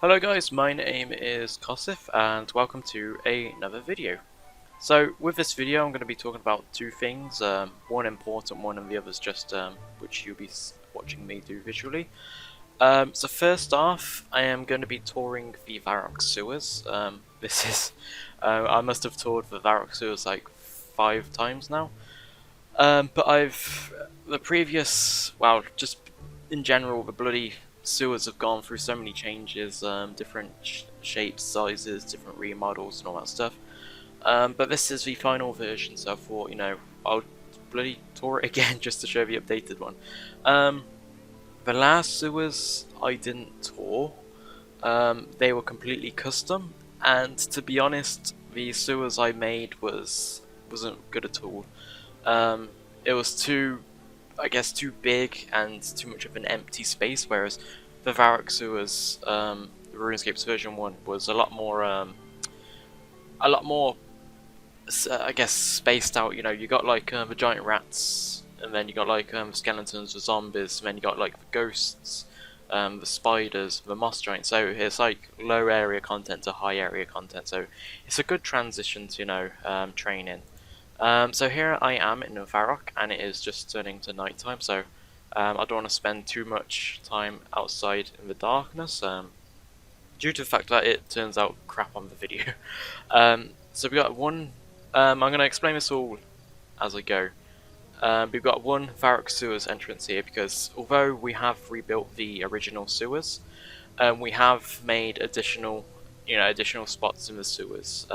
Hello guys, my name is Kosif and welcome to another video. So with this video I'm going to be talking about two things, one important one and the other's just which you'll be watching me do visually. So first off, I am going to be touring the Varrock sewers. I must have toured the Varrock sewers like 5 times now. But just in general, the bloody sewers have gone through so many changes, different shapes, sizes, different remodels and all that stuff. But this is the final version, so I thought, I'll bloody tour it again just to show the updated one. The last sewers I didn't tour. They were completely custom, and to be honest, the sewers I made wasn't good at all. It was too big and too much of an empty space, whereas the Varrock sewers, the RuneScape's version 1, was a lot more, spaced out. You got like the giant rats, and then you got like the skeletons, the zombies, and then you got like the ghosts, the spiders, the moss giants. So it's like low area content to high area content. So it's a good transition to training. So here I am in Varrock, and it is just turning to nighttime, so I don't want to spend too much time outside in the darkness, due to the fact that it turns out crap on the video. So we got one. I'm going to explain this all as I go. We've got one Varrock sewers entrance here because although we have rebuilt the original sewers, we have made additional spots in the sewers.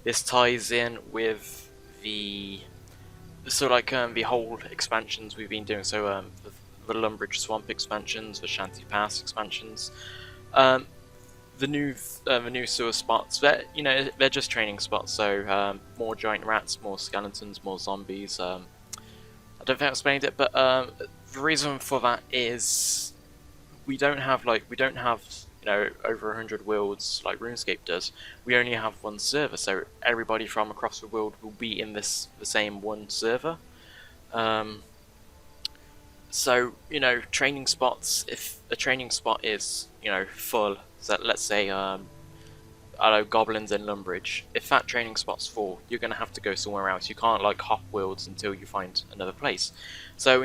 This ties in with the whole expansions we've been doing. So the Lumbridge Swamp expansions, the Shanty Pass expansions, the new sewer spots. They're just training spots. So more giant rats, more skeletons, more zombies. I don't think I explained it, but the reason for that is we don't have over 100 worlds like RuneScape does. We only have one server, so everybody from across the world will be in the same one server. So training spots. If a training spot is full, so let's say I don't know, goblins in Lumbridge. If that training spot's full, you're gonna have to go somewhere else. You can't like hop worlds until you find another place. So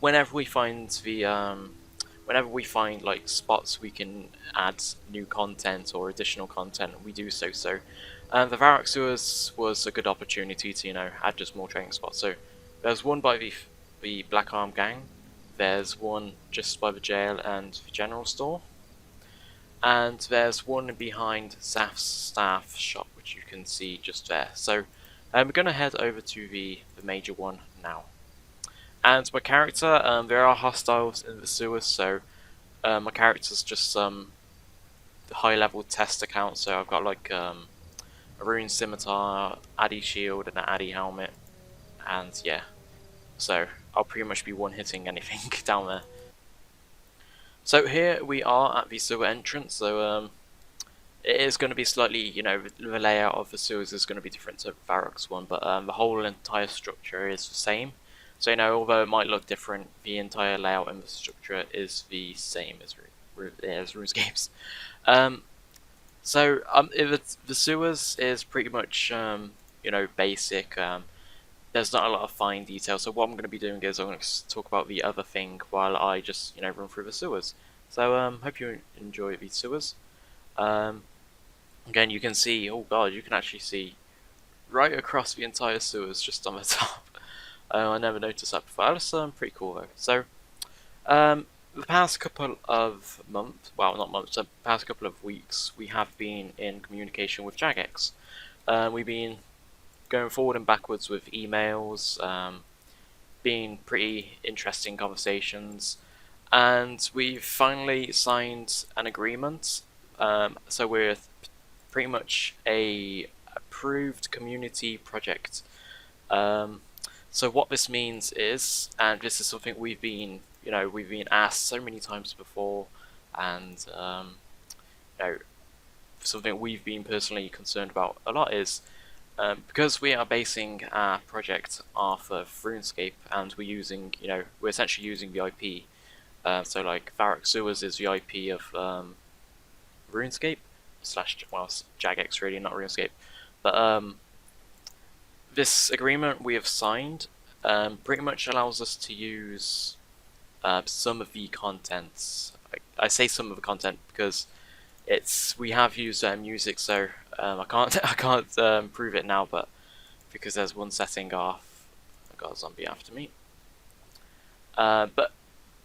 whenever we find like spots we can add new content or additional content, we do so. So the Varrock sewers was a good opportunity to add just more training spots. So there's one by the Black Arm Gang, there's one just by the jail and the general store, and there's one behind Zaf's staff shop, which you can see just there. So we're gonna head over to the major one now. And my character, there are hostiles in the sewers, so my character's just some high-level test account. So I've got like a rune scimitar, addy shield, and an addy helmet, and yeah. So I'll pretty much be one-hitting anything down there. So here we are at the sewer entrance. So it is going to be slightly, the layout of the sewers is going to be different to Varrock's one, but the whole entire structure is the same. So although it might look different, the entire layout and the structure is the same as RuneScape's. The sewers is pretty much basic. There's not a lot of fine detail. So what I'm going to be doing is I'm going to talk about the other thing while I just run through the sewers. So hope you enjoy these sewers. Again, you can see. Oh god, you can actually see right across the entire sewers just on the top. I never noticed that before. That's pretty cool though. So, the past couple of months, well not months, the past couple of weeks, we have been in communication with Jagex. We've been going forward and backwards with emails, been pretty interesting conversations, and we've finally signed an agreement. So we're pretty much a approved community project. So what this means is, and this is something we've been asked so many times before, and something we've been personally concerned about a lot is, because we are basing our project off of RuneScape, and we're essentially using the IP. So like Varrock Sewers is the IP of Runescape slash, well, Jagex really, not Runescape. But this agreement we have signed pretty much allows us to use some of the contents. I say some of the content because we have used music, so I can't prove it now, but because there's one setting off. I got a zombie after me. But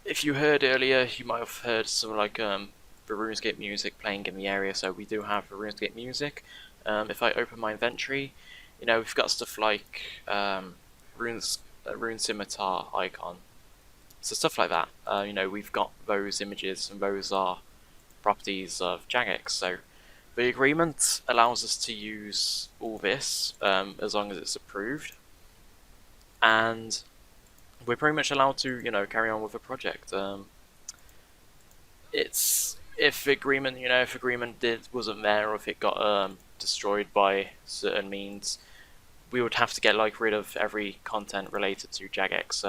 if you heard earlier, you might have heard some like the RuneScape music playing in the area. So we do have the RuneScape music. If I open my inventory, you know, we've got stuff like Rune Scimitar icon, so stuff like that. You know, we've got those images, and those are properties of Jagex. So the agreement allows us to use all this as long as it's approved, and we're pretty much allowed to, you know, carry on with the project. It's if agreement, you know, if agreement wasn't there, or if it got destroyed by certain means, we would have to get like rid of every content related to Jagex.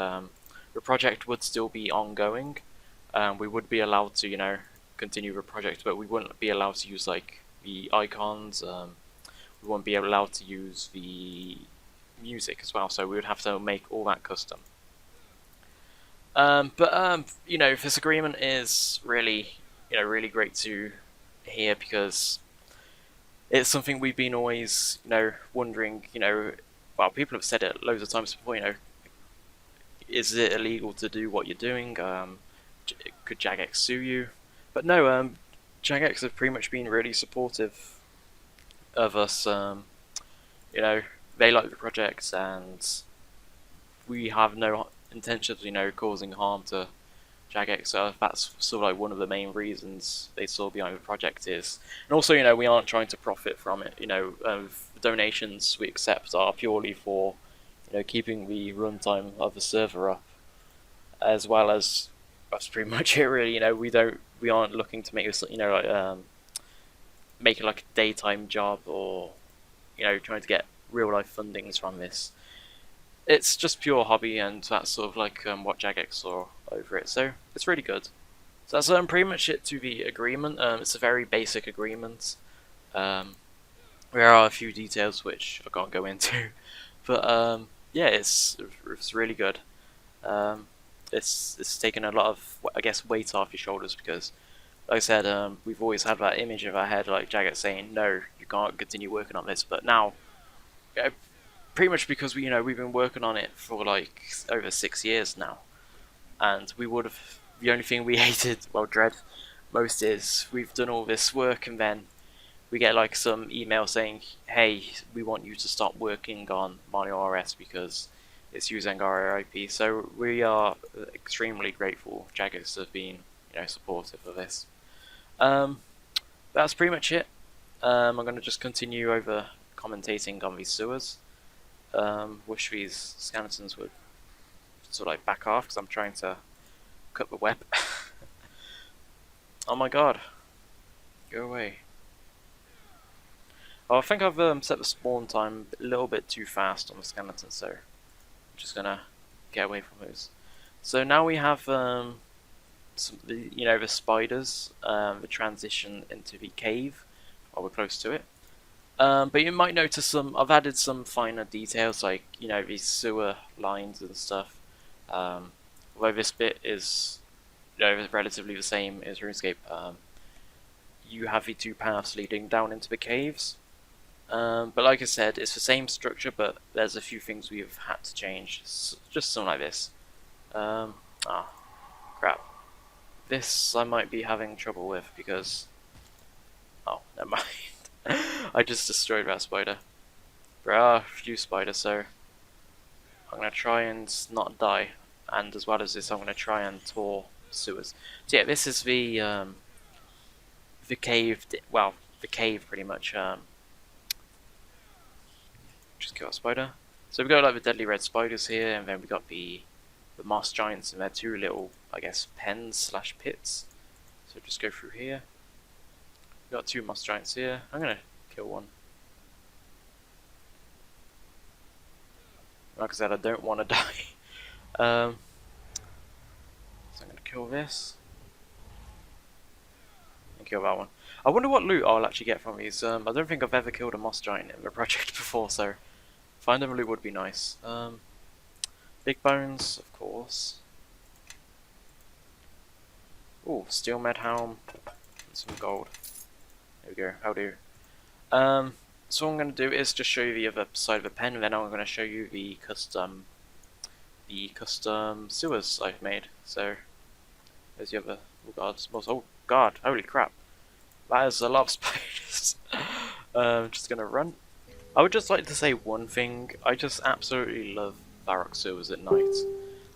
The project would still be ongoing. We would be allowed to, you know, continue the project, but we wouldn't be allowed to use like the icons. We wouldn't be allowed to use the music as well. So we would have to make all that custom. You know, this agreement is really, you know, really great to hear, because it's something we've been always, you know, wondering, you know, well, people have said it loads of times before, you know, is it illegal to do what you're doing? Could Jagex sue you? But no, Jagex have pretty much been really supportive of us. You know, they like the project, and we have no intention of, you know, causing harm to Jagex. So that's sort of like one of the main reasons they saw behind the project is, and also, you know, we aren't trying to profit from it. You know, the donations we accept are purely for, you know, keeping the runtime of the server up, as well as that's pretty much it. Really, you know, we aren't looking to make this, you know, like make it like a daytime job, or, you know, trying to get real life fundings from this. It's just pure hobby, and that's sort of like what Jagex saw over it, so it's really good. So that's pretty much it to the agreement. It's a very basic agreement. There are a few details which I can't go into, but yeah, it's really good. It's taken a lot of, I guess, weight off your shoulders, because, like I said, we've always had that image of our head, like Jagex saying, no, you can't continue working on this. But now, you know, pretty much because we've been working on it for like over 6 years now, and we would have, the only thing we dread most is we've done all this work, and then we get like some email saying, hey, we want you to stop working on Molior RS because it's using our IP. So we are extremely grateful Jagex have been, you know, supportive of this. That's pretty much it. I'm going to just continue over commentating on these sewers. Wish these skeletons would sort of like back off, because I'm trying to cut the web. Oh my god, go away. Oh, I think I've set the spawn time a little bit too fast on the skeleton, so I'm just gonna get away from those. So now we have the spiders, the transition into the cave while we're close to it. But you might notice I've added some finer details, like, you know, these sewer lines and stuff. Although this bit is, you know, relatively the same as RuneScape. You have the two paths leading down into the caves. But like I said, it's the same structure, but there's a few things we have had to change. Just something like this. Crap. This I might be having trouble with, because... oh, never mind. I just destroyed that spider. There are a few spiders, so I'm going to try and not die. And as well as this, I'm going to try and tour sewers. So yeah, this is the cave, well, the cave pretty much. Just kill a spider. So we've got like the deadly red spiders here, and then we've got the moss giants, and they're two little, I guess, pens slash pits. So just go through here. We've got two moss giants here. I'm gonna kill one. Like I said, I don't want to die. So I'm gonna kill this. And kill that one. I wonder what loot I'll actually get from these. I don't think I've ever killed a moss giant in the project before, so finding a loot would be nice. Big bones, of course. Ooh, steel med helm and some gold. There we go. How do? So what I'm going to do is just show you the other side of the pen, and then I'm going to show you the custom sewers I've made. So there's the other. Oh god! Holy crap! That is a lot of spiders. Just gonna run. I would just like to say one thing. I just absolutely love Varrock sewers at night.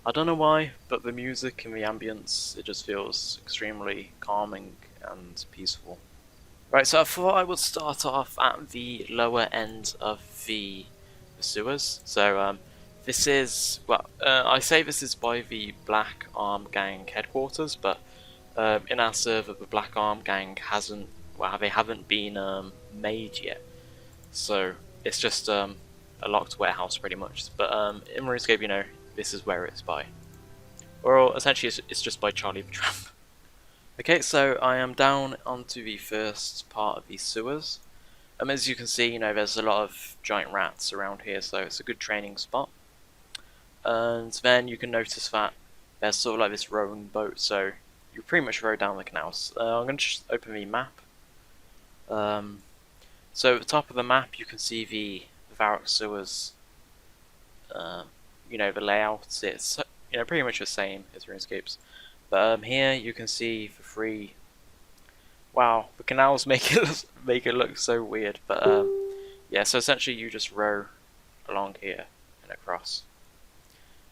I don't know why, but the music and the ambience, it just feels extremely calming and peaceful. Right, so I thought I would start off at the lower end of the sewers. So this is, well, I say this is by the Black Arm Gang headquarters, but in our server the Black Arm Gang hasn't, well, they haven't been made yet. So it's just a locked warehouse pretty much. But in Runescape, you know, this is where it's by. Or essentially it's just by Charlie the Tramp. Okay, so I am down onto the first part of these sewers. As you can see, you know, there's a lot of giant rats around here, so it's a good training spot. And then you can notice that there's sort of like this rowing boat, so you pretty much row down the canals. I'm going to just open the map. So at the top of the map you can see the Varrock sewers. You know, the layout, it's, you know, pretty much the same as RuneScape's. But here you can see for free. Wow, the canals make it look so weird. But yeah, so essentially you just row along here and across.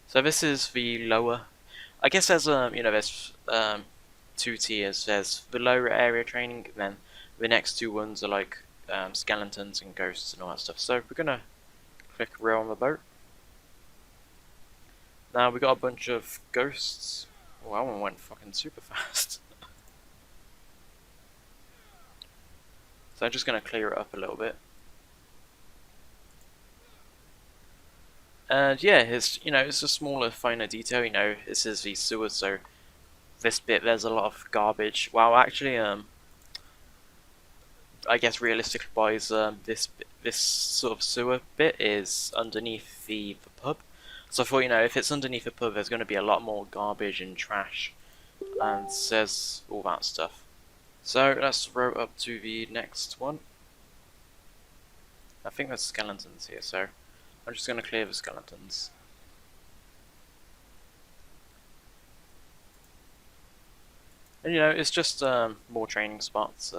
So this is the lower. I guess there's you know, there's two tiers. There's the lower area training, and then the next two ones are like skeletons and ghosts and all that stuff. So we're gonna click row on the boat. Now we got a bunch of ghosts. Oh, that one went fucking super fast. So I'm just gonna clear it up a little bit. And yeah, it's, you know, it's a smaller, finer detail. You know, this is the sewers, so this bit there's a lot of garbage. Well, actually, I guess realistic wise, this sort of sewer bit is underneath the pub. So I thought, you know, if it's underneath the pub, there's going to be a lot more garbage and trash, and says all that stuff. So let's row up to the next one. I think there's skeletons here, so I'm just going to clear the skeletons. And you know, it's just more training spots.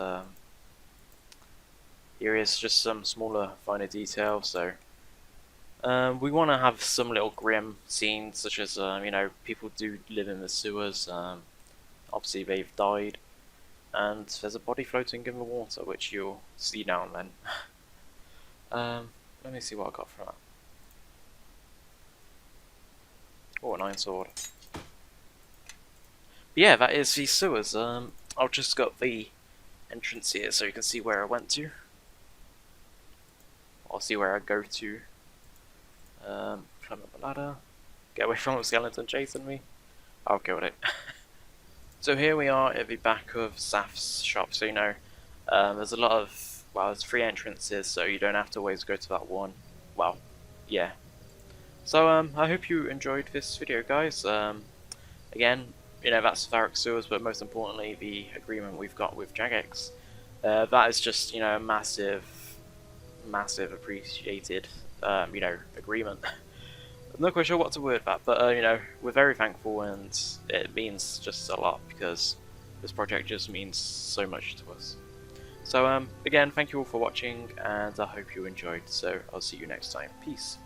Here is just some smaller, finer details. So we want to have some little grim scenes, such as you know, people do live in the sewers. Obviously, they've died, and there's a body floating in the water, which you'll see now and then. Let me see what I got from that. Oh, an iron sword. But yeah, that is the sewers. I've just got the entrance here, so you can see where I went to. I'll see where I go to. Climb up the ladder. Get away from the skeleton chasing me. I'll kill it. So here we are at the back of Saf's shop. So you know, there's a lot of, well, there's 3 entrances, so you don't have to always go to that one. Well, yeah. So I hope you enjoyed this video, guys. Again, you know, that's Varrock sewers, but most importantly, the agreement we've got with Jagex. That is just, you know, a massive appreciated, you know, agreement. I'm not quite sure what to word that, but you know, we're very thankful, and it means just a lot because this project just means so much to us. So again, thank you all for watching, and I hope you enjoyed. So I'll see you next time. Peace.